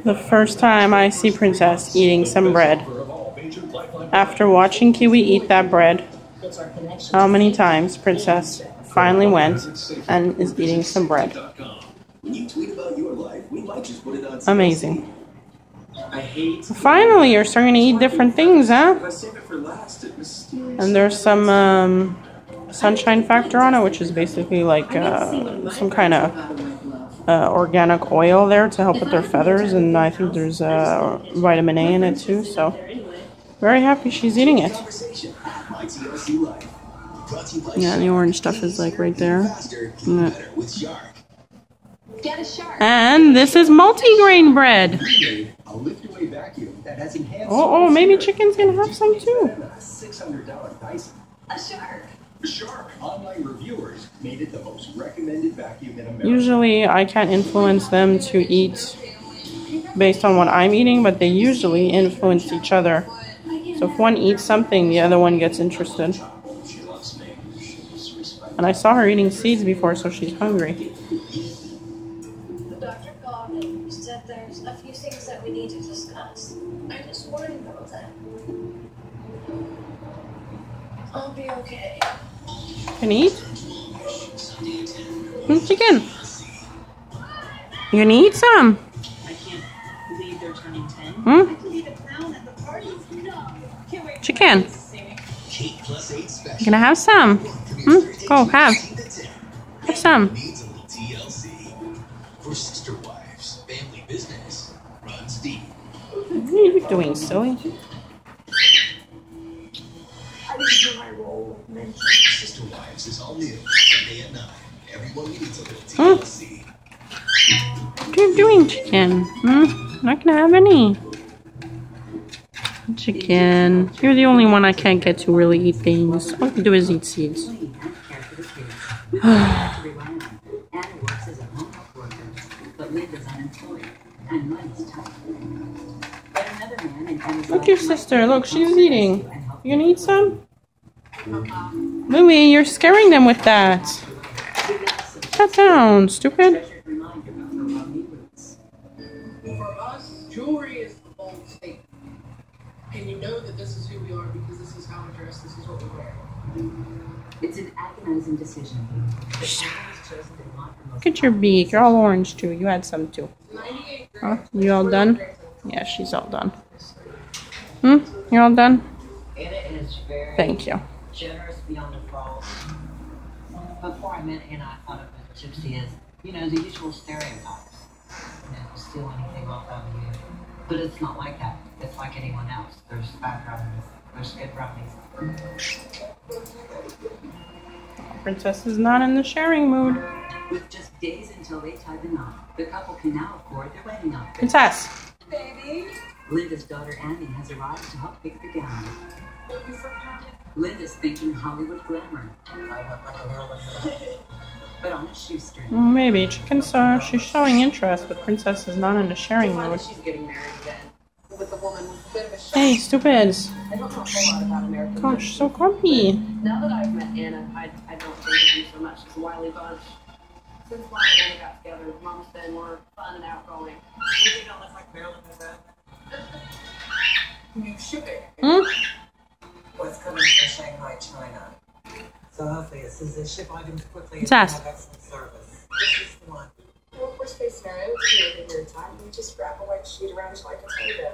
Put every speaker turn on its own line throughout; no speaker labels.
The first time I see Princess eating some bread. After watching Kiwi eat that bread, how many times Princess finally went and is eating some bread. Amazing. Finally, you're starting to eat different things, huh? And there's some sunshine factor on it, which is basically like some kind of organic oil there to help with their feathers, and I think there's vitamin A in it too, so very happy she's eating it. Yeah, the orange stuff is like right there. And this is multi-grain bread. Oh, maybe chickens can have some too.
A shark. Online reviewers made it the most recommended vacuum in America.
Usually I can't influence them to eat based on what I'm eating, but they usually influence each other. So if one eats something, the other one gets interested. And I saw her eating seeds before, so she's hungry.
The doctor called and said there's a few things that we need to discuss. I just worried about that. I'll be okay.
Can you eat? Chicken. You gonna eat some?
I can't believe they're turning 10.
Hmm?
I could eat a clown at the party. No. Can't wait.
Chicken. You gonna have some? Hmm? Oh, have. Have some.
For sister wives, family business runs deep.
What are you doing, silly?
I didn't do my role of mentor.
Sister Wives is all new. Sunday at 9. Everyone needs a little TLC.
What are you doing, chicken? Hmm? Not gonna have any. Chicken. You're the only one I can't get to really eat things. All you do is eat seeds. Look, your sister. Look, she's eating. You gonna eat some? Louie, you're scaring them with that. Shut down, stupid.
For us, jewelry is the bold statement. And you know that this is who we are because this is how we dress, this is what we wear.
It's an agonizing decision.
Look at your beak. You're all orange too. You had some too. Huh? You all done? Yeah, she's all done. Hmm? You're all done?
Anna is very
Thank you.
generous beyond the fault. Before I met Anna, I thought of a gypsy as, the usual stereotypes. Steal anything off of you. But it's not like that. It's like anyone else. There's bad rummies. There's good rummies.
Princess is not in the sharing mood.
With just days until they tie the knot, the couple can now afford their wedding outfit.
Princess.
Baby.
Linda's daughter Annie has arrived to help pick the gown. Linda's thinking Hollywood glamour. But on a shoestring.
Maybe. She's showing interest, but Princess is not in the sharing mood.
She's getting married again. With a woman with a bit of a shock.
Hey, stupids.
I don't know a whole lot about American
Gosh, so grumpy.
Now that I've met Anna, I don't think of you so much as a wily bunch. Since Mom and Anna got together, Mom's been more fun and outgoing. You don't look like Marilyn Monroe. You should be.
Hmm?
What's coming from Shanghai, China. So hopefully as soon as they ship items quickly and
Sass.
have excellent service. This is the one.
Well, worst case scenario, if you need your time, you just wrap a white sheet around you like a potato.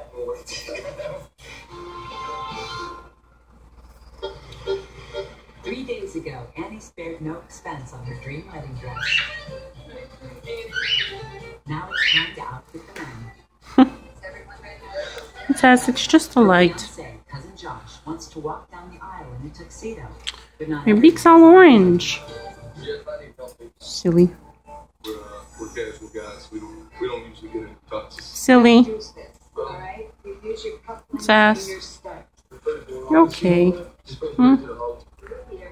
3 days ago, Annie spared no expense on her dream wedding dress. Now it's time to outfit the men.
Princess, it's just a light.
Fiancé, Cousin Josh wants to walk down the aisle in a tuxedo. But not
Your beak's all orange. Silly.
We're casual guys. We don't usually get into touches.
Silly.
Alright? You use your cup
Sass.
your stuff.
You're okay. Hmm?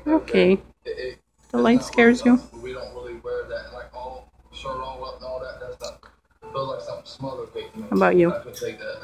You're okay. The light scares you?
We don't really wear that, like all shirt all up and all that. That's not. Feels like something smothered.
How about you?
I could take that.